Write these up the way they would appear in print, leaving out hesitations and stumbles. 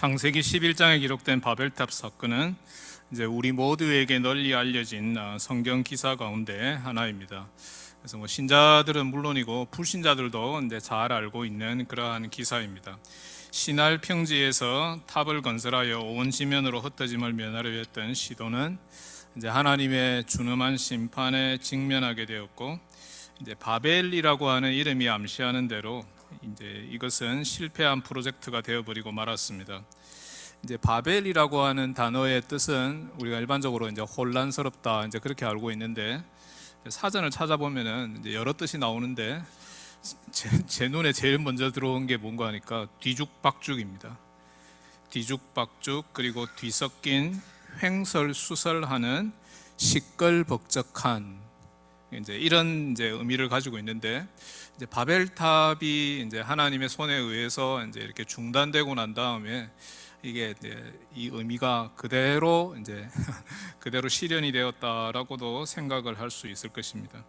창세기 11장에 기록된 바벨탑 사건은 이제 우리 모두에게 널리 알려진 성경 기사 가운데 하나입니다. 그래서 신자들은 물론이고 불신자들도 이제 잘 알고 있는 그러한 기사입니다. 시날 평지에서 탑을 건설하여 온 지면으로 흩어짐을 면하려 했던 시도는 이제 하나님의 준엄한 심판에 직면하게 되었고, 이제 바벨이라고 하는 이름이 암시하는 대로 이제 이것은 실패한 프로젝트가 되어버리고 말았습니다. 이제 바벨이라고 하는 단어의 뜻은 우리가 일반적으로 이제 혼란스럽다 이제 그렇게 알고 있는데, 사전을 찾아보면은 이제 여러 뜻이 나오는데 제 눈에 제일 먼저 들어온 게 뭔가 하니까 뒤죽박죽입니다. 뒤죽박죽, 그리고 뒤섞인 횡설수설하는 시끌벅적한, 이제 이런 이제 의미를 가지고 있는데, 이제 바벨탑이 이제 하나님의 손에 의해서 이제 이렇게 중단되고 난 다음에 이게 이제 이 의미가 그대로 이제 그대로 실현이 되었다라고도 생각을 할 수 있을 것입니다.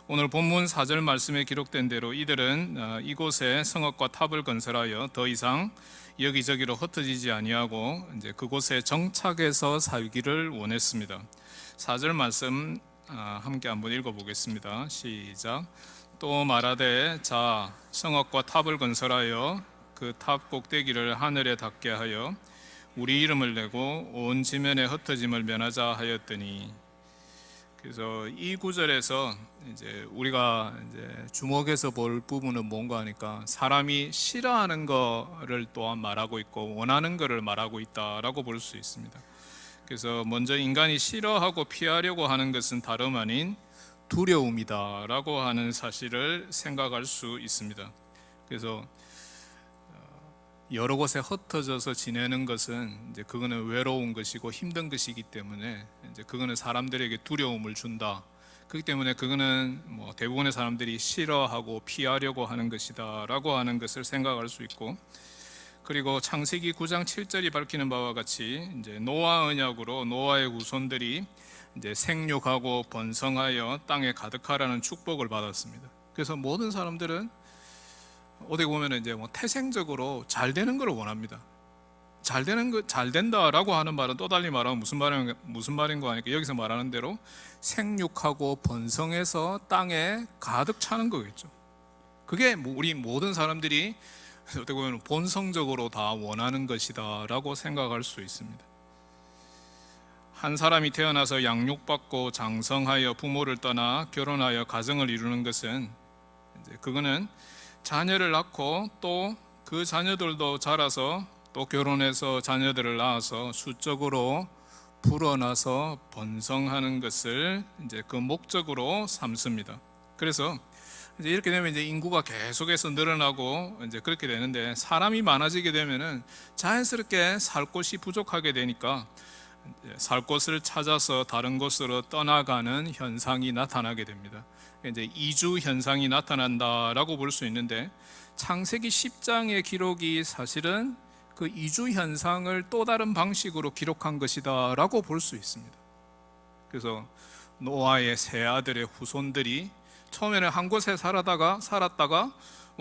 오늘 본문 4절 말씀에 기록된 대로 이들은 이곳에 성읍과 탑을 건설하여 더 이상 여기저기로 흩어지지 아니하고 이제 그곳에 정착해서 살기를 원했습니다. 4절 말씀 함께 한번 읽어보겠습니다. 시작. 또 말하되 자 성읍과 탑을 건설하여 그 탑 꼭대기를 하늘에 닿게 하여 우리 이름을 내고 온 지면에 흩어짐을 면하자 하였더니, 그래서 이 구절에서 이제 우리가 이제 주목해서 볼 부분은 뭔가 하니까 사람이 싫어하는 거를 또한 말하고 있고 원하는 거를 말하고 있다라고 볼 수 있습니다. 그래서 먼저 인간이 싫어하고 피하려고 하는 것은 다름 아닌 두려움이다라고 하는 사실을 생각할 수 있습니다. 그래서 여러 곳에 흩어져서 지내는 것은 이제 그거는 외로운 것이고 힘든 것이기 때문에 이제 그거는 사람들에게 두려움을 준다. 그렇기 때문에 그거는 대부분의 사람들이 싫어하고 피하려고 하는 것이다라고 하는 것을 생각할 수 있고, 그리고 창세기 9장 7절이 밝히는 바와 같이 이제 노아 언약으로 노아의 후손들이 이제 생육하고 번성하여 땅에 가득하라는 축복을 받았습니다. 그래서 모든 사람들은 어디 보면 이제 태생적으로 잘 되는 걸 원합니다. 잘 된다라고 하는 말은 또 달리 말하면 무슨 말인가 하니까 여기서 말하는 대로 생육하고 번성해서 땅에 가득 차는 거겠죠. 그게 우리 모든 사람들이 어떻게 보면 본성적으로 다 원하는 것이다라고 생각할 수 있습니다. 한 사람이 태어나서 양육받고 장성하여 부모를 떠나 결혼하여 가정을 이루는 것은 이제 그거는 자녀를 낳고 또 그 자녀들도 자라서 또 결혼해서 자녀들을 낳아서 수적으로 불어나서 번성하는 것을 이제 그 목적으로 삼습니다. 그래서 이제 이렇게 되면 이제 인구가 계속해서 늘어나고 이제 그렇게 되는데, 사람이 많아지게 되면은 자연스럽게 살 곳이 부족하게 되니까 살 곳을 찾아서 다른 곳으로 떠나가는 현상이 나타나게 됩니다. 이제 이주 현상이 나타난다라고 볼 수 있는데, 창세기 10장의 기록이 사실은 그 이주 현상을 또 다른 방식으로 기록한 것이다라고 볼 수 있습니다. 그래서 노아의 세 아들의 후손들이 처음에는 한 곳에 살았다가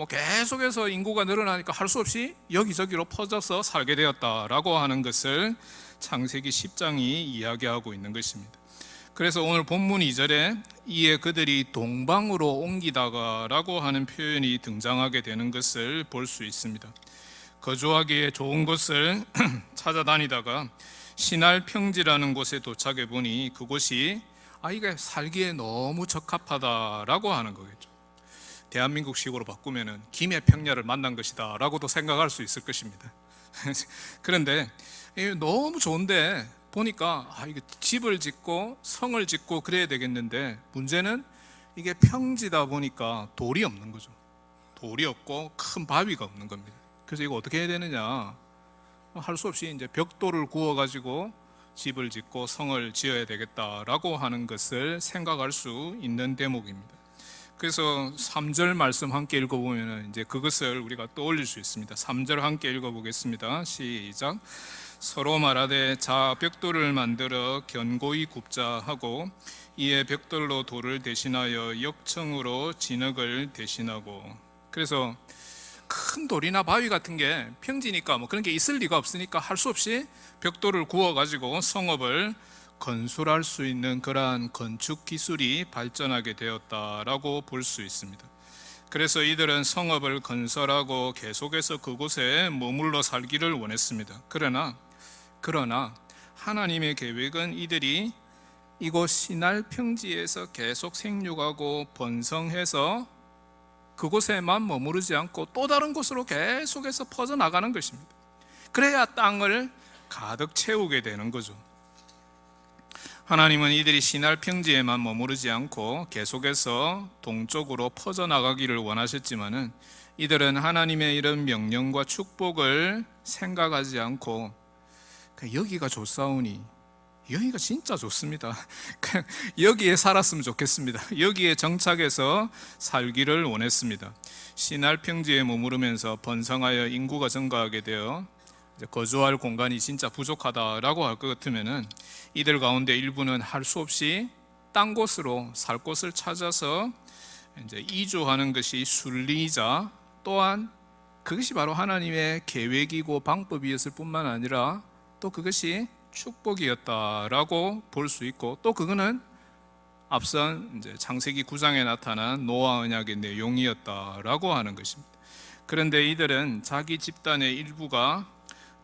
계속해서 인구가 늘어나니까 할 수 없이 여기저기로 퍼져서 살게 되었다라고 하는 것을 창세기 10장이 이야기하고 있는 것입니다. 그래서 오늘 본문 2절에 이에 그들이 동방으로 옮기다가 라고 하는 표현이 등장하게 되는 것을 볼 수 있습니다. 거주하기에 좋은 곳을 찾아다니다가 시날 평지라는 곳에 도착해 보니 그곳이 이게 살기에 너무 적합하다라고 하는 거겠죠. 대한민국식으로 바꾸면은 김해 평야를 만난 것이다 라고도 생각할 수 있을 것입니다. 그런데 너무 좋은데 보니까 이게 집을 짓고 성을 짓고 그래야 되겠는데, 문제는 이게 평지다 보니까 돌이 없는 거죠. 돌이 없고 큰 바위가 없는 겁니다. 그래서 이거 어떻게 해야 되느냐, 할 수 없이 이제 벽돌을 구워 가지고 집을 짓고 성을 지어야 되겠다라고 하는 것을 생각할 수 있는 대목입니다. 그래서 3절 말씀 함께 읽어보면 이제 그것을 우리가 떠올릴 수 있습니다. 3절 함께 읽어보겠습니다. 시작. 서로 말하되 자 벽돌을 만들어 견고히 굽자 하고 이에 벽돌로 돌을 대신하여 역청으로 진흙을 대신하고. 그래서 큰 돌이나 바위 같은 게 평지니까 뭐 그런 게 있을 리가 없으니까 할 수 없이 벽돌을 구워 가지고 성읍을 건설할 수 있는 그러한 건축 기술이 발전하게 되었다라고 볼 수 있습니다. 그래서 이들은 성읍을 건설하고 계속해서 그곳에 머물러 살기를 원했습니다. 그러나 하나님의 계획은 이들이 이곳 시날 평지에서 계속 생육하고 번성해서 그곳에만 머무르지 않고 또 다른 곳으로 계속해서 퍼져나가는 것입니다. 그래야 땅을 가득 채우게 되는 거죠. 하나님은 이들이 시날 평지에만 머무르지 않고 계속해서 동쪽으로 퍼져나가기를 원하셨지만은 이들은 하나님의 이런 명령과 축복을 생각하지 않고 여기가 좋사오니, 여기가 진짜 좋습니다, 그냥 여기에 살았으면 좋겠습니다, 여기에 정착해서 살기를 원했습니다. 시날 평지에 머무르면서 번성하여 인구가 증가하게 되어 거주할 공간이 진짜 부족하다라고 할 것 같으면은 이들 가운데 일부는 할 수 없이 딴 곳으로 살 곳을 찾아서 이제 이주하는 것이 순리이자, 또한 그것이 바로 하나님의 계획이고 방법이었을 뿐만 아니라 또 그것이 축복이었다라고 볼 수 있고, 또 그거는 앞선 이제 창세기 9장에 나타난 노아 언약의 내용이었다라고 하는 것입니다. 그런데 이들은 자기 집단의 일부가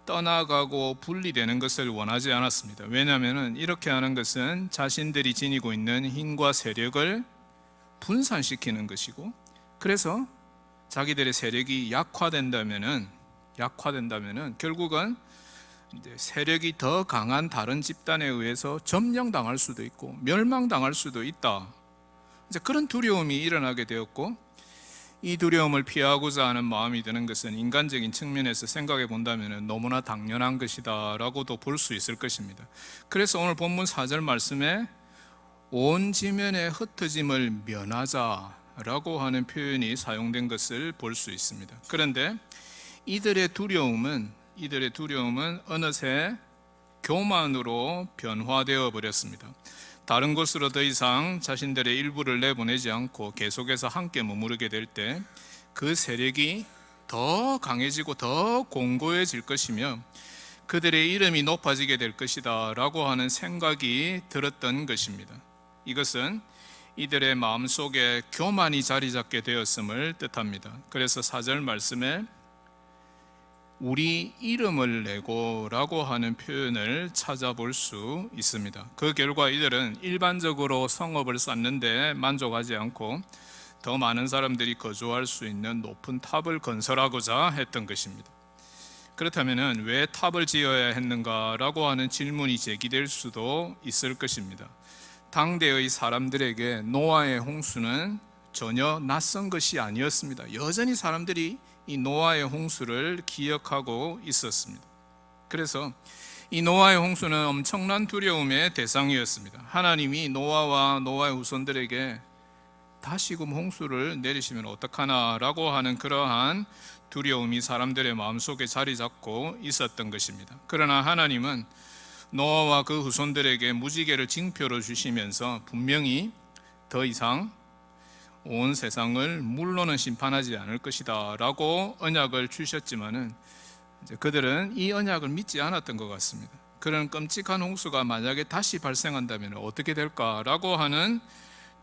떠나가고 분리되는 것을 원하지 않았습니다. 왜냐하면 이렇게 하는 것은 자신들이 지니고 있는 힘과 세력을 분산시키는 것이고, 그래서 자기들의 세력이 약화된다면은 결국은 이제 세력이 더 강한 다른 집단에 의해서 점령당할 수도 있고 멸망당할 수도 있다, 이제 그런 두려움이 일어나게 되었고, 이 두려움을 피하고자 하는 마음이 드는 것은 인간적인 측면에서 생각해 본다면 너무나 당연한 것이다 라고도 볼 수 있을 것입니다. 그래서 오늘 본문 4절 말씀에 온 지면의 흩어짐을 면하자 라고 하는 표현이 사용된 것을 볼 수 있습니다. 그런데 이들의 두려움은 어느새 교만으로 변화되어 버렸습니다. 다른 곳으로 더 이상 자신들의 일부를 내보내지 않고 계속해서 함께 머무르게 될 때 그 세력이 더 강해지고 더 공고해질 것이며 그들의 이름이 높아지게 될 것이다 라고 하는 생각이 들었던 것입니다. 이것은 이들의 마음속에 교만이 자리 잡게 되었음을 뜻합니다. 그래서 4절 말씀에 우리 이름을 내고 라고 하는 표현을 찾아볼 수 있습니다. 그 결과 이들은 일반적으로 성읍을 쌓는데 만족하지 않고 더 많은 사람들이 거주할 수 있는 높은 탑을 건설하고자 했던 것입니다. 그렇다면 왜 탑을 지어야 했는가 라고 하는 질문이 제기될 수도 있을 것입니다. 당대의 사람들에게 노아의 홍수는 전혀 낯선 것이 아니었습니다. 여전히 사람들이 이 노아의 홍수를 기억하고 있었습니다. 그래서 이 노아의 홍수는 엄청난 두려움의 대상이었습니다. 하나님이 노아와 노아의 후손들에게 다시금 홍수를 내리시면 어떡하나 라고 하는 그러한 두려움이 사람들의 마음속에 자리 잡고 있었던 것입니다. 그러나 하나님은 노아와 그 후손들에게 무지개를 징표로 주시면서 분명히 더 이상 온 세상을 물로는 심판하지 않을 것이다 라고 언약을 주셨지만은 그들은 이 언약을 믿지 않았던 것 같습니다. 그런 끔찍한 홍수가 만약에 다시 발생한다면 어떻게 될까라고 하는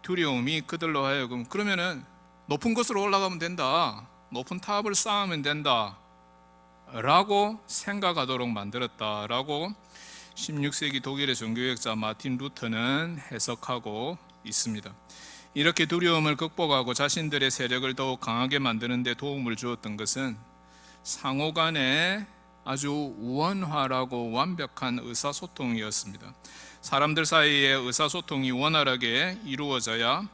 두려움이 그들로 하여금 그러면은 높은 곳으로 올라가면 된다, 높은 탑을 쌓으면 된다 라고 생각하도록 만들었다라고 16세기 독일의 종교学자 마틴 루터는 해석하고 있습니다. 이렇게 두려움을 극복하고 자신들의 세력을 더욱 강하게 만드는 데 도움을 주었던 것은 상호 간에 아주 원활하고 완벽한 의사소통이었습니다. 사람들 사이에 의사소통이 원활하게 이루어져야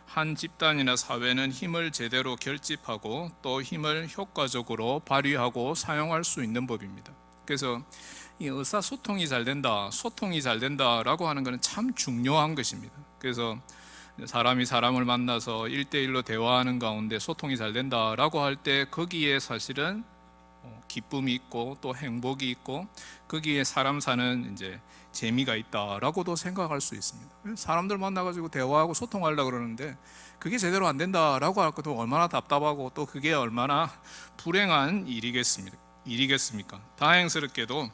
한 집단이나 사회는 힘을 제대로 결집하고 또 힘을 효과적으로 발휘하고 사용할 수 있는 법입니다. 그래서 이 의사소통이 잘 된다, 소통이 잘 된다라고 하는 것은 참 중요한 것입니다. 그래서 사람이 사람을 만나서 1대1로 대화하는 가운데 소통이 잘 된다라고 할 때 거기에 사실은 기쁨이 있고 또 행복이 있고 거기에 사람 사는 이제 재미가 있다라고도 생각할 수 있습니다. 사람들 만나가지고 대화하고 소통하려고 그러는데 그게 제대로 안 된다라고 할 것도 얼마나 답답하고 또 그게 얼마나 불행한 일이겠습니까? 다행스럽게도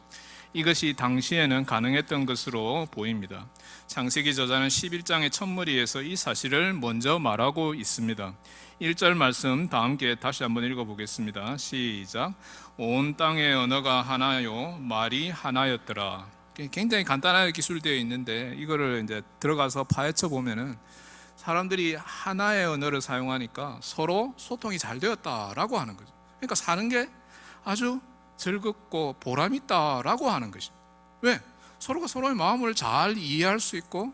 이것이 당시에는 가능했던 것으로 보입니다. 창세기 저자는 11장의 첫머리에서 이 사실을 먼저 말하고 있습니다. 1절 말씀 다 함께 다시 한번 읽어보겠습니다. 시작. 온 땅의 언어가 하나요 말이 하나였더라. 굉장히 간단하게 기술되어 있는데 이거를 이제 들어가서 파헤쳐 보면은 사람들이 하나의 언어를 사용하니까 서로 소통이 잘 되었다라고 하는 거죠. 그러니까 사는 게 아주 즐겁고 보람 있다라고 하는 것입니다. 왜? 서로가 서로의 마음을 잘 이해할 수 있고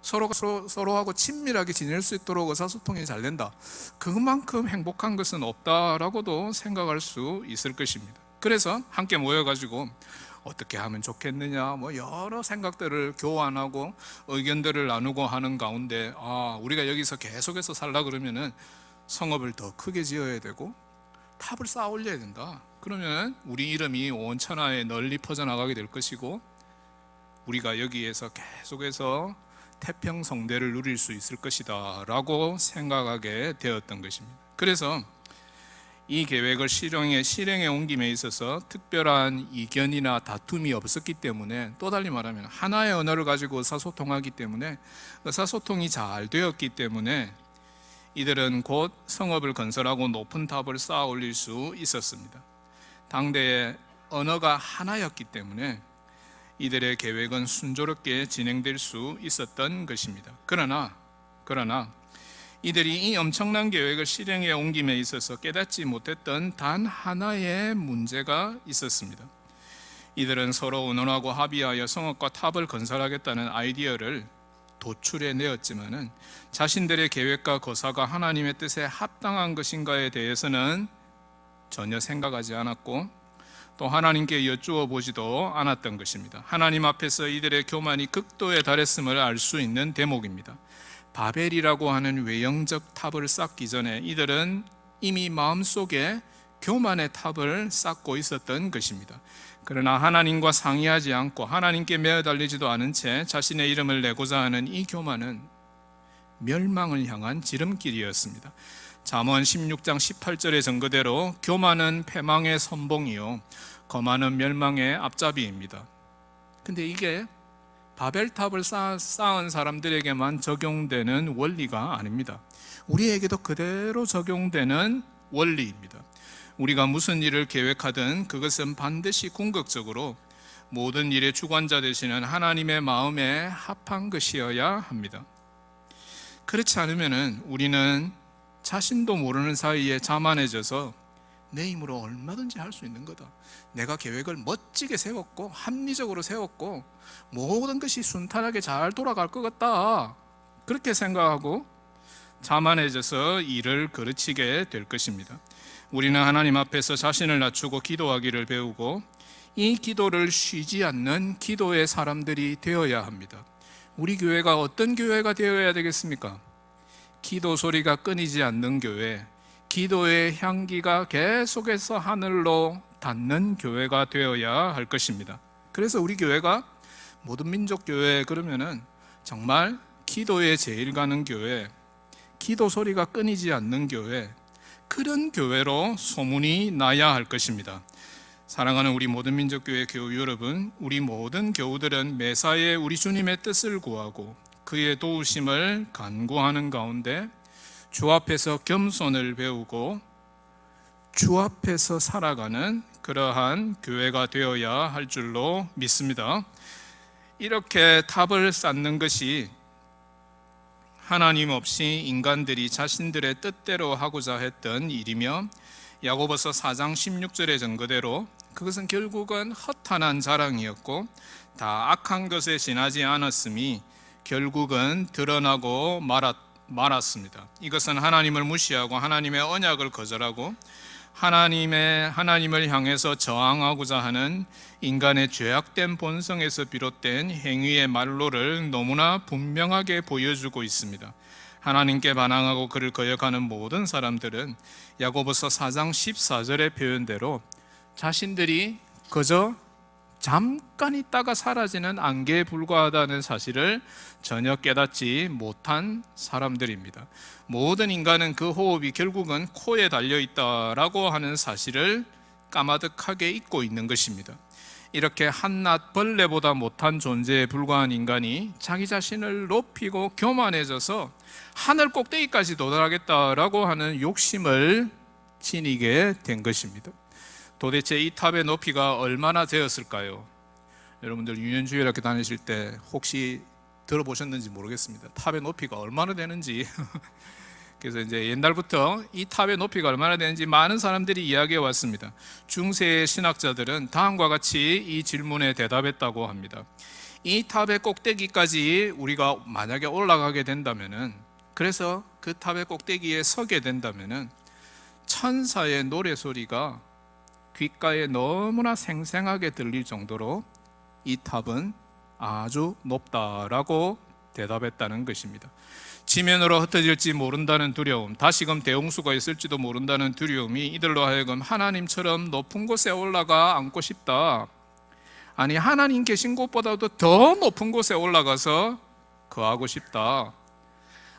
서로가 서로하고 친밀하게 지낼 수 있도록 의사소통이 잘 된다. 그만큼 행복한 것은 없다라고도 생각할 수 있을 것입니다. 그래서 함께 모여가지고 어떻게 하면 좋겠느냐 여러 생각들을 교환하고 의견들을 나누고 하는 가운데 우리가 여기서 계속해서 살라 그러면은 성읍을 더 크게 지어야 되고 탑을 쌓아 올려야 된다. 그러면 우리 이름이 온 천하에 널리 퍼져나가게 될 것이고 우리가 여기에서 계속해서 태평성대를 누릴 수 있을 것이다 라고 생각하게 되었던 것입니다. 그래서 이 계획을 실행에 옮김에 있어서 특별한 이견이나 다툼이 없었기 때문에, 또 달리 말하면 하나의 언어를 가지고 의사소통하기 때문에, 의사소통이 잘 되었기 때문에 이들은 곧 성읍을 건설하고 높은 탑을 쌓아 올릴 수 있었습니다. 당대의 언어가 하나였기 때문에 이들의 계획은 순조롭게 진행될 수 있었던 것입니다. 그러나 이들이 이 엄청난 계획을 실행에 옮김에 있어서 깨닫지 못했던 단 하나의 문제가 있었습니다. 이들은 서로 의논하고 합의하여 성읍과 탑을 건설하겠다는 아이디어를 도출해 내었지만은 자신들의 계획과 거사가 하나님의 뜻에 합당한 것인가에 대해서는 전혀 생각하지 않았고 또 하나님께 여쭈어 보지도 않았던 것입니다. 하나님 앞에서 이들의 교만이 극도에 달했음을 알 수 있는 대목입니다. 바벨이라고 하는 외형적 탑을 쌓기 전에 이들은 이미 마음속에 교만의 탑을 쌓고 있었던 것입니다. 그러나 하나님과 상의하지 않고 하나님께 매어달리지도 않은 채 자신의 이름을 내고자 하는 이 교만은 멸망을 향한 지름길이었습니다. 잠언 16장 18절의 증거대로 교만은 패망의 선봉이요 거만은 멸망의 앞잡이입니다. 근데 이게 바벨탑을 쌓은 사람들에게만 적용되는 원리가 아닙니다. 우리에게도 그대로 적용되는 원리입니다. 우리가 무슨 일을 계획하든 그것은 반드시 궁극적으로 모든 일의 주관자 되시는 하나님의 마음에 합한 것이어야 합니다. 그렇지 않으면 우리는 자신도 모르는 사이에 자만해져서 내 힘으로 얼마든지 할 수 있는 거다. 내가 계획을 멋지게 세웠고 합리적으로 세웠고 모든 것이 순탄하게 잘 돌아갈 것 같다. 그렇게 생각하고 자만해져서 일을 그르치게 될 것입니다. 우리는 하나님 앞에서 자신을 낮추고 기도하기를 배우고 이 기도를 쉬지 않는 기도의 사람들이 되어야 합니다. 우리 교회가 어떤 교회가 되어야 되겠습니까? 기도 소리가 끊이지 않는 교회, 기도의 향기가 계속해서 하늘로 닿는 교회가 되어야 할 것입니다. 그래서 우리 교회가 모든 민족 교회 그러면은 정말 기도에 제일 가는 교회, 기도 소리가 끊이지 않는 교회, 그런 교회로 소문이 나야 할 것입니다. 사랑하는 우리 모든 민족교회 교우 여러분, 우리 모든 교우들은 매사에 우리 주님의 뜻을 구하고 그의 도우심을 간구하는 가운데 주 앞에서 겸손을 배우고 주 앞에서 살아가는 그러한 교회가 되어야 할 줄로 믿습니다. 이렇게 탑을 쌓는 것이 하나님 없이 인간들이 자신들의 뜻대로 하고자 했던 일이며 야고보서 4장 16절의 증거대로 그것은 결국은 허탄한 자랑이었고 다 악한 것에 지나지 않았음이 결국은 드러나고 말았습니다. 이것은 하나님을 무시하고 하나님의 언약을 거절하고 하나님을 향해서 저항하고자 하는 인간의 죄악된 본성에서 비롯된 행위의 말로를 너무나 분명하게 보여주고 있습니다. 하나님께 반항하고 그를 거역하는 모든 사람들은 야고보서 4장 14절의 표현대로 자신들이 그저 잠깐 있다가 사라지는 안개에 불과하다는 사실을 전혀 깨닫지 못한 사람들입니다. 모든 인간은 그 호흡이 결국은 코에 달려 있다라고 하는 사실을 까마득하게 잊고 있는 것입니다. 이렇게 한낱 벌레보다 못한 존재에 불과한 인간이 자기 자신을 높이고 교만해져서 하늘 꼭대기까지 도달하겠다라고 하는 욕심을 지니게 된 것입니다. 도대체 이 탑의 높이가 얼마나 되었을까요? 여러분들 유년주일 학교 다니실 때 혹시 들어보셨는지 모르겠습니다. 탑의 높이가 얼마나 되는지. 그래서 이제 옛날부터 이 탑의 높이가 얼마나 되는지 많은 사람들이 이야기해 왔습니다. 중세 신학자들은 다음과 같이 이 질문에 대답했다고 합니다. 이 탑의 꼭대기까지 우리가 만약에 올라가게 된다면은, 그래서 그 탑의 꼭대기에 서게 된다면은 천사의 노래소리가 귓가에 너무나 생생하게 들릴 정도로 이 탑은 아주 높다라고 대답했다는 것입니다. 지면으로 흩어질지 모른다는 두려움, 다시금 대홍수가 있을지도 모른다는 두려움이 이들로 하여금 하나님처럼 높은 곳에 올라가 앉고 싶다, 아니 하나님 계신 곳보다도 더 높은 곳에 올라가서 거하고 싶다,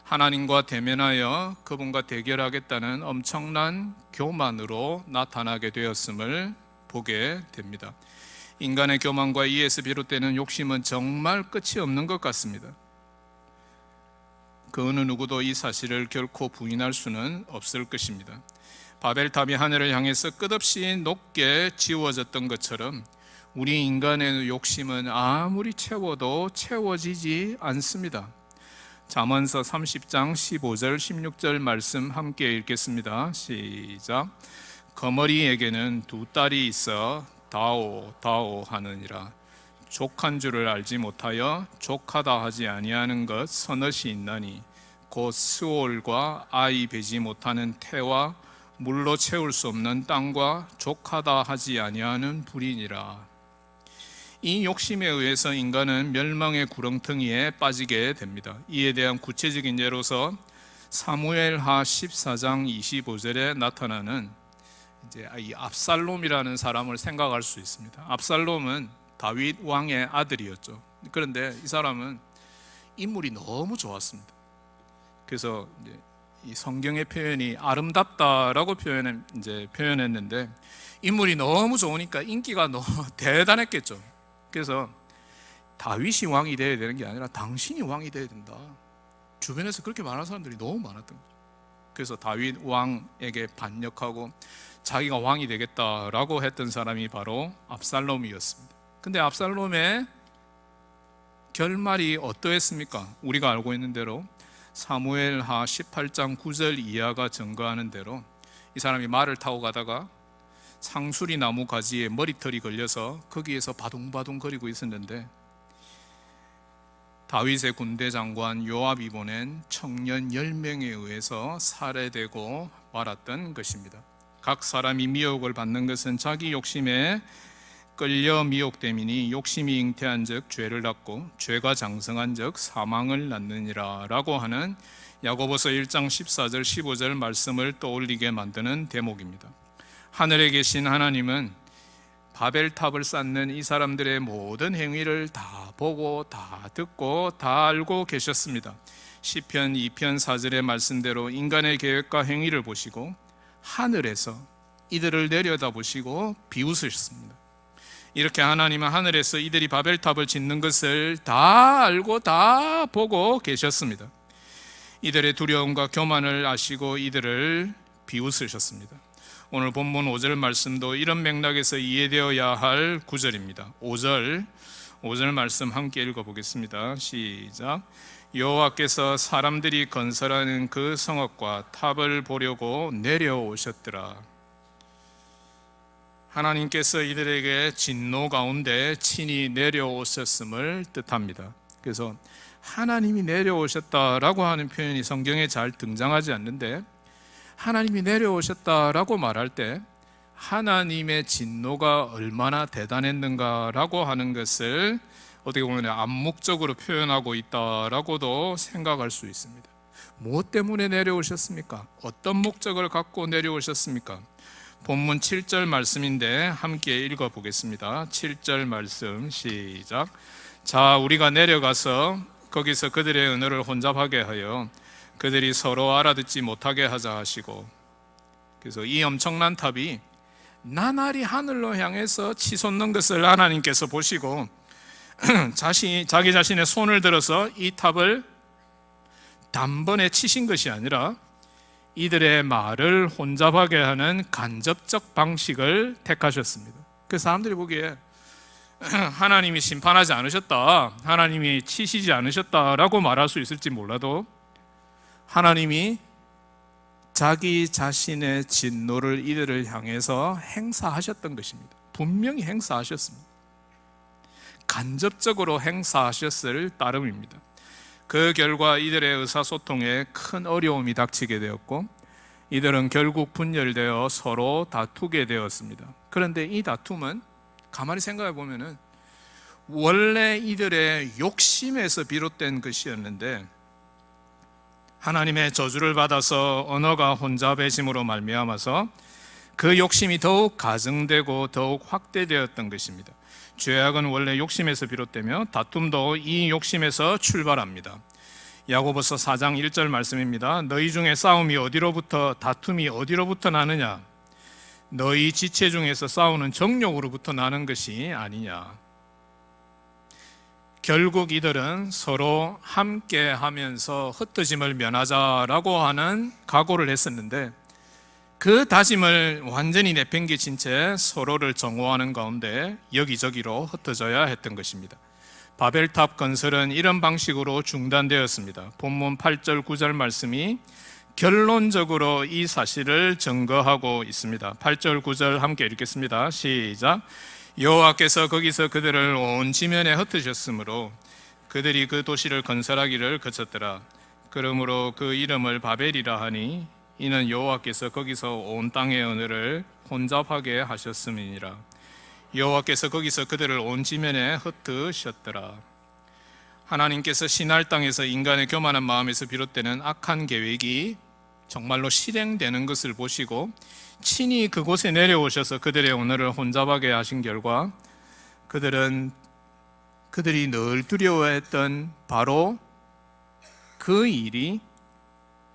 하나님과 대면하여 그분과 대결하겠다는 엄청난 교만으로 나타나게 되었음을 보게 됩니다. 인간의 교만과 이에서 비롯되는 욕심은 정말 끝이 없는 것 같습니다. 그 어느 누구도 이 사실을 결코 부인할 수는 없을 것입니다. 바벨탑이 하늘을 향해서 끝없이 높게 지워졌던 것처럼 우리 인간의 욕심은 아무리 채워도 채워지지 않습니다. 잠언서 30장 15절 16절 말씀 함께 읽겠습니다. 시작. 거머리에게는 두 딸이 있어 다오 다오 하느니라. 족한 줄을 알지 못하여 족하다 하지 아니하는 것 서넛이 있나니 곧 스올과 아이 베지 못하는 태와 물로 채울 수 없는 땅과 족하다 하지 아니하는 불이니라. 이 욕심에 의해서 인간은 멸망의 구렁텅이에 빠지게 됩니다. 이에 대한 구체적인 예로서 사무엘하 14장 25절에 나타나는 이제 이 압살롬이라는 사람을 생각할 수 있습니다. 압살롬은 다윗 왕의 아들이었죠. 그런데 이 사람은 인물이 너무 좋았습니다. 그래서 이제 이 성경의 표현이 아름답다라고 표현했는데 인물이 너무 좋으니까 인기가 너무 대단했겠죠. 그래서 다윗이 왕이 되어야 되는 게 아니라 당신이 왕이 되어야 된다. 주변에서 그렇게 말하는 사람들이 너무 많았던 거죠. 그래서 다윗 왕에게 반역하고 자기가 왕이 되겠다라고 했던 사람이 바로 압살롬이었습니다. 근데 압살롬의 결말이 어떠했습니까? 우리가 알고 있는 대로 사무엘하 18장 9절 이하가 증거하는 대로 이 사람이 말을 타고 가다가 상수리 나무 가지에 머리털이 걸려서 거기에서 바둥바둥 거리고 있었는데 다윗의 군대 장관 요압이 보낸 청년 10명에 의해서 살해되고 말았던 것입니다. 각 사람이 미혹을 받는 것은 자기 욕심에 끌려 미혹됨이니 욕심이 잉태한 즉 죄를 낳고 죄가 장성한 즉 사망을 낳느니라 라고 하는 야고보서 1장 14절 15절 말씀을 떠올리게 만드는 대목입니다. 하늘에 계신 하나님은 바벨탑을 쌓는 이 사람들의 모든 행위를 다 보고 다 듣고 다 알고 계셨습니다. 시편 2편 4절의 말씀대로 인간의 계획과 행위를 보시고 하늘에서 이들을 내려다보시고 비웃으셨습니다. 이렇게 하나님은 하늘에서 이들이 바벨탑을 짓는 것을 다 알고 다 보고 계셨습니다. 이들의 두려움과 교만을 아시고 이들을 비웃으셨습니다. 오늘 본문 5절 말씀도 이런 맥락에서 이해되어야 할 구절입니다. 5절 말씀 함께 읽어보겠습니다. 시작. 여호와께서 사람들이 건설하는 그 성읍과 탑을 보려고 내려오셨더라. 하나님께서 이들에게 진노 가운데 친히 내려오셨음을 뜻합니다. 그래서 하나님이 내려오셨다라고 하는 표현이 성경에 잘 등장하지 않는데, 하나님이 내려오셨다라고 말할 때 하나님의 진노가 얼마나 대단했는가라고 하는 것을 어떻게 보면 암묵적으로 표현하고 있다라고도 생각할 수 있습니다. 무엇 때문에 내려오셨습니까? 어떤 목적을 갖고 내려오셨습니까? 본문 7절 말씀인데 함께 읽어보겠습니다. 7절 말씀 시작. 자, 우리가 내려가서 거기서 그들의 언어를 혼잡하게 하여 그들이 서로 알아듣지 못하게 하자 하시고, 그래서 이 엄청난 탑이 나날이 하늘로 향해서 치솟는 것을 하나님께서 보시고 자기 자신의 손을 들어서 이 탑을 단번에 치신 것이 아니라 이들의 말을 혼잡하게 하는 간접적 방식을 택하셨습니다. 그 사람들이 보기에 하나님이 심판하지 않으셨다, 하나님이 치시지 않으셨다라고 말할 수 있을지 몰라도 하나님이 자기 자신의 진노를 이들을 향해서 행사하셨던 것입니다. 분명히 행사하셨습니다. 간접적으로 행사하셨을 따름입니다. 그 결과 이들의 의사소통에 큰 어려움이 닥치게 되었고 이들은 결국 분열되어 서로 다투게 되었습니다. 그런데 이 다툼은 가만히 생각해 보면은 원래 이들의 욕심에서 비롯된 것이었는데 하나님의 저주를 받아서 언어가 혼잡해짐으로 말미암아서 그 욕심이 더욱 가증되고 더욱 확대되었던 것입니다. 죄악은 원래 욕심에서 비롯되며 다툼도 이 욕심에서 출발합니다. 야고보서 4장 1절 말씀입니다. 너희 중에 싸움이 어디로부터, 다툼이 어디로부터 나느냐? 너희 지체 중에서 싸우는 정욕으로부터 나는 것이 아니냐? 결국 이들은 서로 함께 하면서 흩어짐을 면하자라고 하는 각오를 했었는데 그 다짐을 완전히 내팽개친 채 서로를 정오하는 가운데 여기저기로 흩어져야 했던 것입니다. 바벨탑 건설은 이런 방식으로 중단되었습니다. 본문 8절 9절 말씀이 결론적으로 이 사실을 증거하고 있습니다. 8절 9절 함께 읽겠습니다. 시작. 여호와께서 거기서 그들을 온 지면에 흩으셨으므로 그들이 그 도시를 건설하기를 그쳤더라. 그러므로 그 이름을 바벨이라 하니 이는 여호와께서 거기서 온 땅의 언어를 혼잡하게 하셨음이니라. 여호와께서 거기서 그들을 온 지면에 흩으셨더라. 하나님께서 시날 땅에서 인간의 교만한 마음에서 비롯되는 악한 계획이 정말로 실행되는 것을 보시고 친히 그곳에 내려오셔서 그들의 언어를 혼잡하게 하신 결과 그들이 늘 두려워했던 바로 그 일이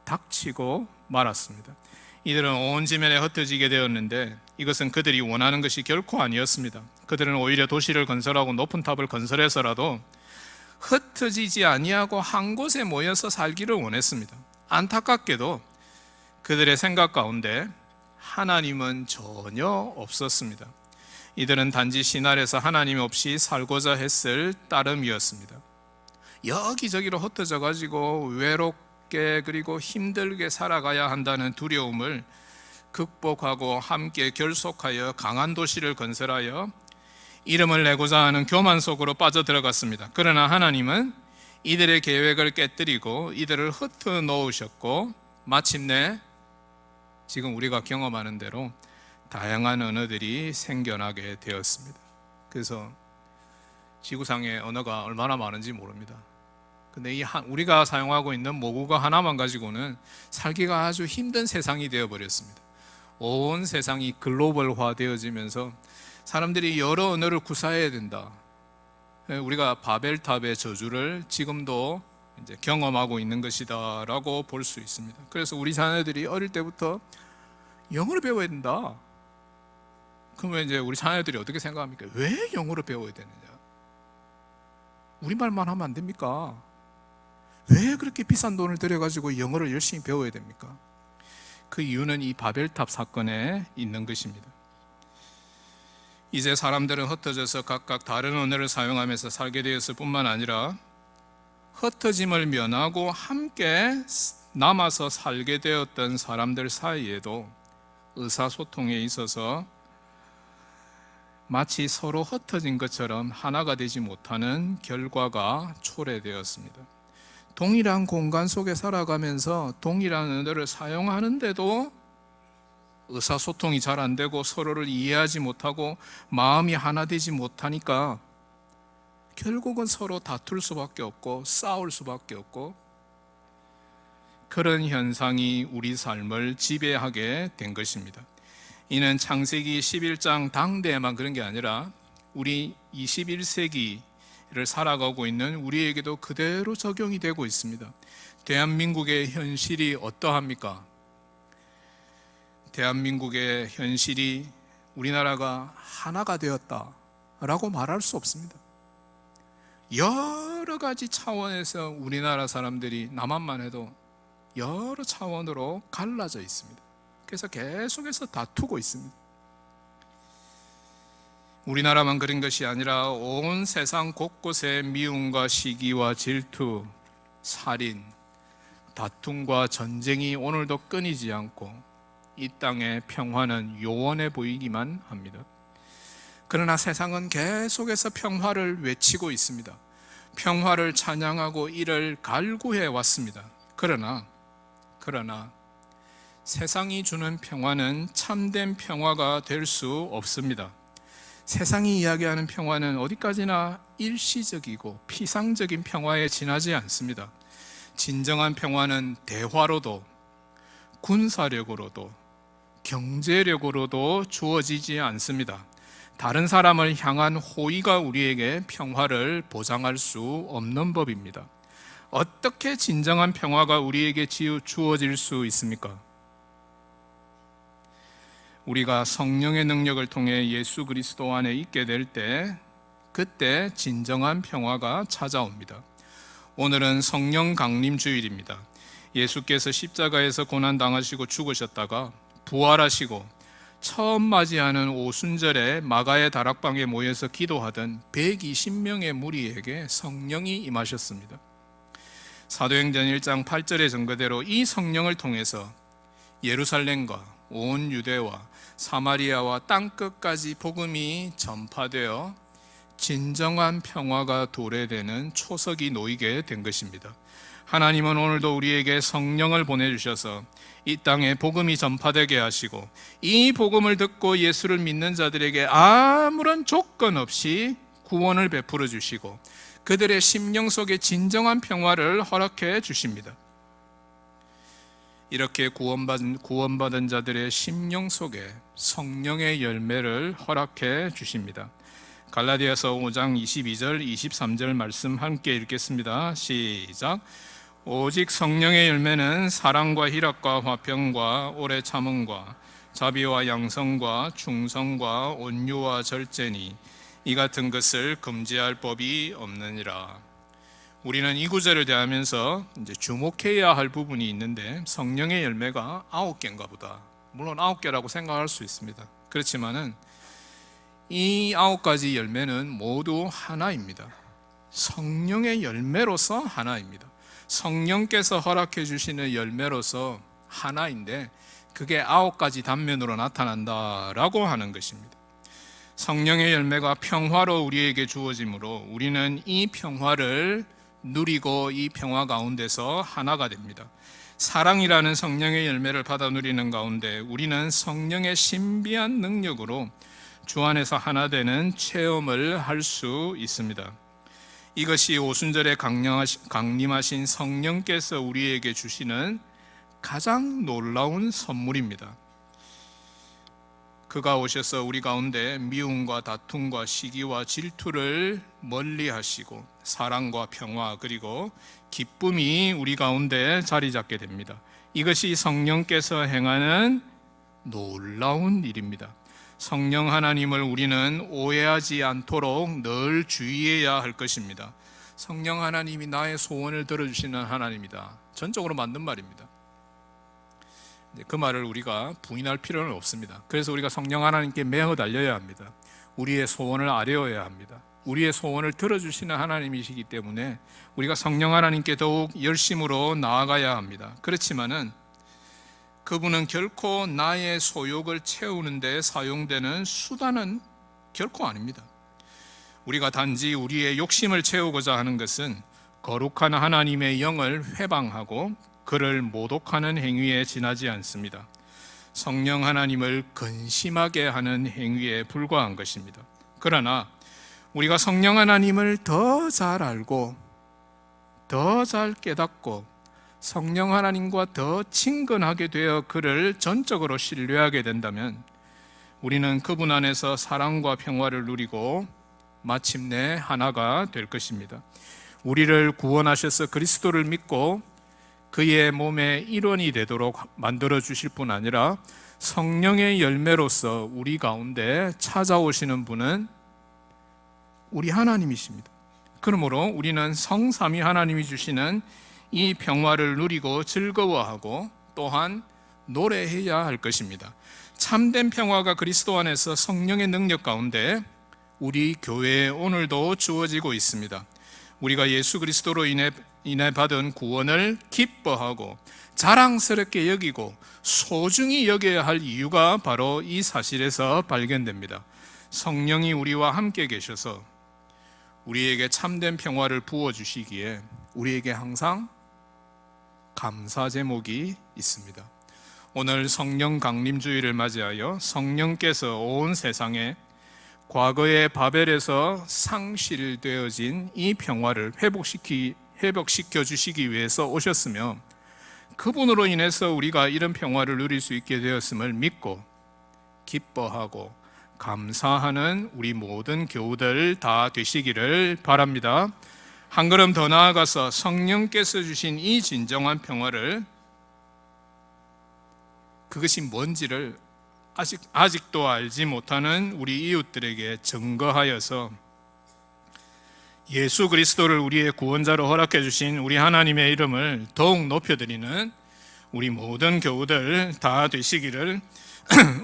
닥치고 말았습니다. 이들은 온 지면에 흩어지게 되었는데 이것은 그들이 원하는 것이 결코 아니었습니다. 그들은 오히려 도시를 건설하고 높은 탑을 건설해서라도 흩어지지 아니하고 한 곳에 모여서 살기를 원했습니다. 안타깝게도 그들의 생각 가운데 하나님은 전혀 없었습니다. 이들은 단지 시날에서 하나님 없이 살고자 했을 따름이었습니다. 여기저기로 흩어져 가지고 외롭게 그리고 힘들게 살아가야 한다는 두려움을 극복하고 함께 결속하여 강한 도시를 건설하여 이름을 내고자 하는 교만 속으로 빠져들어갔습니다. 그러나 하나님은 이들의 계획을 깨뜨리고 이들을 흩어 놓으셨고 마침내 지금 우리가 경험하는 대로 다양한 언어들이 생겨나게 되었습니다. 그래서 지구상의 언어가 얼마나 많은지 모릅니다. 근데 우리가 사용하고 있는 모국어 하나만 가지고는 살기가 아주 힘든 세상이 되어버렸습니다. 온 세상이 글로벌화 되어지면서 사람들이 여러 언어를 구사해야 된다. 우리가 바벨탑의 저주를 지금도 이제 경험하고 있는 것이다 라고 볼 수 있습니다. 그래서 우리 자녀들이 어릴 때부터 영어를 배워야 된다. 그러면 이제 우리 자녀들이 어떻게 생각합니까? 왜 영어를 배워야 되느냐? 우리말만 하면 안 됩니까? 왜 그렇게 비싼 돈을 들여가지고 영어를 열심히 배워야 됩니까? 그 이유는 이 바벨탑 사건에 있는 것입니다. 이제 사람들은 흩어져서 각각 다른 언어를 사용하면서 살게 되었을 뿐만 아니라 흩어짐을 면하고 함께 남아서 살게 되었던 사람들 사이에도 의사소통에 있어서 마치 서로 흩어진 것처럼 하나가 되지 못하는 결과가 초래되었습니다. 동일한 공간 속에 살아가면서 동일한 언어를 사용하는데도 의사소통이 잘 안 되고 서로를 이해하지 못하고 마음이 하나 되지 못하니까 결국은 서로 다툴 수밖에 없고 싸울 수밖에 없고 그런 현상이 우리 삶을 지배하게 된 것입니다. 이는 창세기 11장 당대에만 그런 게 아니라 우리 21세기를 살아가고 있는 우리에게도 그대로 적용이 되고 있습니다. 대한민국의 현실이 어떠합니까? 대한민국의 현실이 우리나라가 하나가 되었다라고 말할 수 없습니다. 여러 가지 차원에서 우리나라 사람들이 남한만 해도 여러 차원으로 갈라져 있습니다. 그래서 계속해서 다투고 있습니다. 우리나라만 그런 것이 아니라 온 세상 곳곳에 미움과 시기와 질투, 살인, 다툼과 전쟁이 오늘도 끊이지 않고 이 땅의 평화는 요원해 보이기만 합니다. 그러나 세상은 계속해서 평화를 외치고 있습니다. 평화를 찬양하고 이를 갈구해 왔습니다. 그러나 세상이 주는 평화는 참된 평화가 될 수 없습니다. 세상이 이야기하는 평화는 어디까지나 일시적이고 피상적인 평화에 지나지 않습니다. 진정한 평화는 대화로도 군사력으로도 경제력으로도 주어지지 않습니다. 다른 사람을 향한 호의가 우리에게 평화를 보장할 수 없는 법입니다. 어떻게 진정한 평화가 우리에게 주어질 수 있습니까? 우리가 성령의 능력을 통해 예수 그리스도 안에 있게 될 때, 그때 진정한 평화가 찾아옵니다. 오늘은 성령 강림 주일입니다. 예수께서 십자가에서 고난당하시고 죽으셨다가 부활하시고 처음 맞이하는 오순절에 마가의 다락방에 모여서 기도하던 120명의 무리에게 성령이 임하셨습니다. 사도행전 1장 8절의 증거대로 이 성령을 통해서 예루살렘과 온 유대와 사마리아와 땅끝까지 복음이 전파되어 진정한 평화가 도래되는 초석이 놓이게 된 것입니다. 하나님은 오늘도 우리에게 성령을 보내주셔서 이 땅에 복음이 전파되게 하시고 이 복음을 듣고 예수를 믿는 자들에게 아무런 조건 없이 구원을 베풀어 주시고 그들의 심령 속에 진정한 평화를 허락해 주십니다. 이렇게 구원받은 자들의 심령 속에 성령의 열매를 허락해 주십니다. 갈라디아서 5장 22절 23절 말씀 함께 읽겠습니다. 시작. 오직 성령의 열매는 사랑과 희락과 화평과 오래 참음과 자비와 양성과 충성과 온유와 절제니 이 같은 것을 금지할 법이 없느니라. 우리는 이 구절을 대하면서 이제 주목해야 할 부분이 있는데 성령의 열매가 9개인가 보다. 물론 9개라고 생각할 수 있습니다. 그렇지만은 이 9가지 열매는 모두 하나입니다. 성령의 열매로서 하나입니다. 성령께서 허락해 주시는 열매로서 하나인데 그게 9가지 단면으로 나타난다라고 하는 것입니다. 성령의 열매가 평화로 우리에게 주어지므로 우리는 이 평화를 누리고 이 평화 가운데서 하나가 됩니다. 사랑이라는 성령의 열매를 받아 누리는 가운데 우리는 성령의 신비한 능력으로 주 안에서 하나 되는 체험을 할 수 있습니다. 이것이 오순절에 강림하신 성령께서 우리에게 주시는 가장 놀라운 선물입니다. 그가 오셔서 우리 가운데 미움과 다툼과 시기와 질투를 멀리 하시고 사랑과 평화 그리고 기쁨이 우리 가운데 자리 잡게 됩니다. 이것이 성령께서 행하는 놀라운 일입니다. 성령 하나님을 우리는 오해하지 않도록 늘 주의해야 할 것입니다. 성령 하나님이 나의 소원을 들어주시는 하나님이다. 전적으로 맞는 말입니다. 그 말을 우리가 부인할 필요는 없습니다. 그래서 우리가 성령 하나님께 매어 달려야 합니다. 우리의 소원을 아뢰어야 합니다. 우리의 소원을 들어주시는 하나님이시기 때문에 우리가 성령 하나님께 더욱 열심으로 나아가야 합니다. 그렇지만은 그분은 결코 나의 소욕을 채우는 데 사용되는 수단은 결코 아닙니다. 우리가 단지 우리의 욕심을 채우고자 하는 것은 거룩한 하나님의 영을 회방하고 그를 모독하는 행위에 지나지 않습니다. 성령 하나님을 근심하게 하는 행위에 불과한 것입니다. 그러나 우리가 성령 하나님을 더 잘 알고 더 잘 깨닫고 성령 하나님과 더 친근하게 되어 그를 전적으로 신뢰하게 된다면 우리는 그분 안에서 사랑과 평화를 누리고 마침내 하나가 될 것입니다. 우리를 구원하셔서 그리스도를 믿고 그의 몸의 일원이 되도록 만들어 주실 뿐 아니라 성령의 열매로서 우리 가운데 찾아오시는 분은 우리 하나님이십니다. 그러므로 우리는 성삼위 하나님이 주시는 이 평화를 누리고 즐거워하고 또한 노래해야 할 것입니다. 참된 평화가 그리스도 안에서 성령의 능력 가운데 우리 교회에 오늘도 주어지고 있습니다. 우리가 예수 그리스도로 인해 받은 구원을 기뻐하고 자랑스럽게 여기고 소중히 여겨야 할 이유가 바로 이 사실에서 발견됩니다. 성령이 우리와 함께 계셔서 우리에게 참된 평화를 부어주시기에 우리에게 항상 감사 제목이 있습니다. 오늘 성령 강림주의를 맞이하여 성령께서 온 세상에 과거의 바벨에서 상실되어진 이 평화를 회복시켜 주시기 위해서 오셨으며 그분으로 인해서 우리가 이런 평화를 누릴 수 있게 되었음을 믿고 기뻐하고 감사하는 우리 모든 교우들 다 되시기를 바랍니다. 한 걸음 더 나아가서 성령께서 주신 이 진정한 평화를 그것이 뭔지를 아직도 알지 못하는 우리 이웃들에게 증거하여서 예수 그리스도를 우리의 구원자로 허락해 주신 우리 하나님의 이름을 더욱 높여드리는 우리 모든 교우들 다 되시기를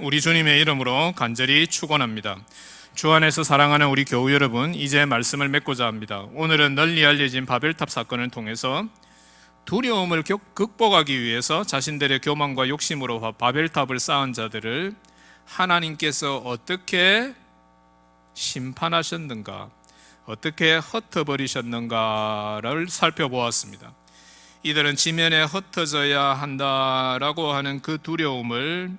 우리 주님의 이름으로 간절히 축원합니다. 주 안에서 사랑하는 우리 교우 여러분, 이제 말씀을 맺고자 합니다. 오늘은 널리 알려진 바벨탑 사건을 통해서 두려움을 극복하기 위해서 자신들의 교만과 욕심으로 바벨탑을 쌓은 자들을 하나님께서 어떻게 심판하셨는가, 어떻게 흩어버리셨는가를 살펴보았습니다. 이들은 지면에 흩어져야 한다라고 하는 그 두려움을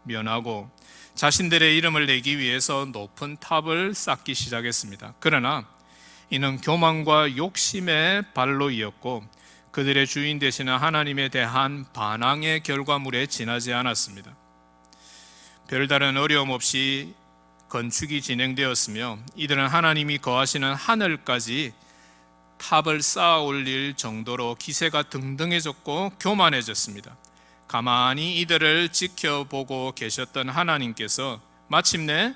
면하고 자신들의 이름을 내기 위해서 높은 탑을 쌓기 시작했습니다. 그러나 이는 교만과 욕심의 발로 이었고 그들의 주인 되시는 하나님에 대한 반항의 결과물에 지나지 않았습니다. 별다른 어려움 없이 건축이 진행되었으며 이들은 하나님이 거하시는 하늘까지 탑을 쌓아 올릴 정도로 기세가 등등해졌고 교만해졌습니다. 가만히 이들을 지켜보고 계셨던 하나님께서 마침내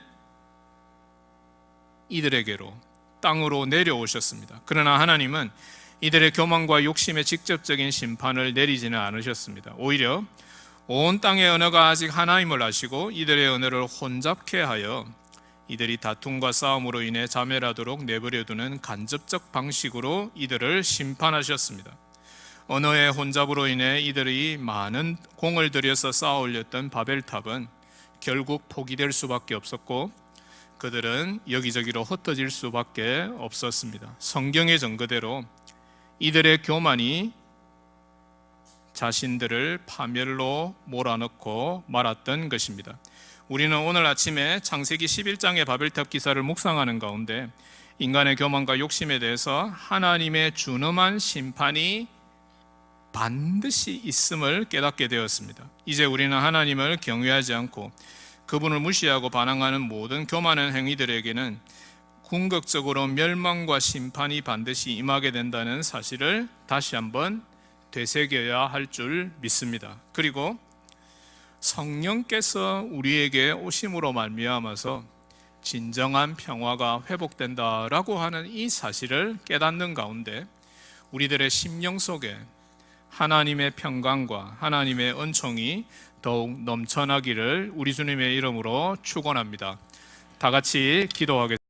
이들에게로 땅으로 내려오셨습니다. 그러나 하나님은 이들의 교만과 욕심의 직접적인 심판을 내리지는 않으셨습니다. 오히려 온 땅의 언어가 아직 하나님을 아시고 이들의 언어를 혼잡케 하여 이들이 다툼과 싸움으로 인해 자멸하도록 내버려두는 간접적 방식으로 이들을 심판하셨습니다. 언어의 혼잡으로 인해 이들이 많은 공을 들여서 쌓아 올렸던 바벨탑은 결국 포기될 수밖에 없었고 그들은 여기저기로 흩어질 수밖에 없었습니다. 성경의 증거대로 이들의 교만이 자신들을 파멸로 몰아넣고 말았던 것입니다. 우리는 오늘 아침에 창세기 11장의 바벨탑 기사를 묵상하는 가운데 인간의 교만과 욕심에 대해서 하나님의 준엄한 심판이 반드시 있음을 깨닫게 되었습니다. 이제 우리는 하나님을 경외하지 않고 그분을 무시하고 반항하는 모든 교만한 행위들에게는 궁극적으로 멸망과 심판이 반드시 임하게 된다는 사실을 다시 한번 되새겨야 할 줄 믿습니다. 그리고 성령께서 우리에게 오심으로 말미암아서 진정한 평화가 회복된다라고 하는 이 사실을 깨닫는 가운데 우리들의 심령 속에 하나님의 평강과 하나님의 은총이 더욱 넘쳐나기를 우리 주님의 이름으로 축원합니다. 다 같이 기도하겠습니다.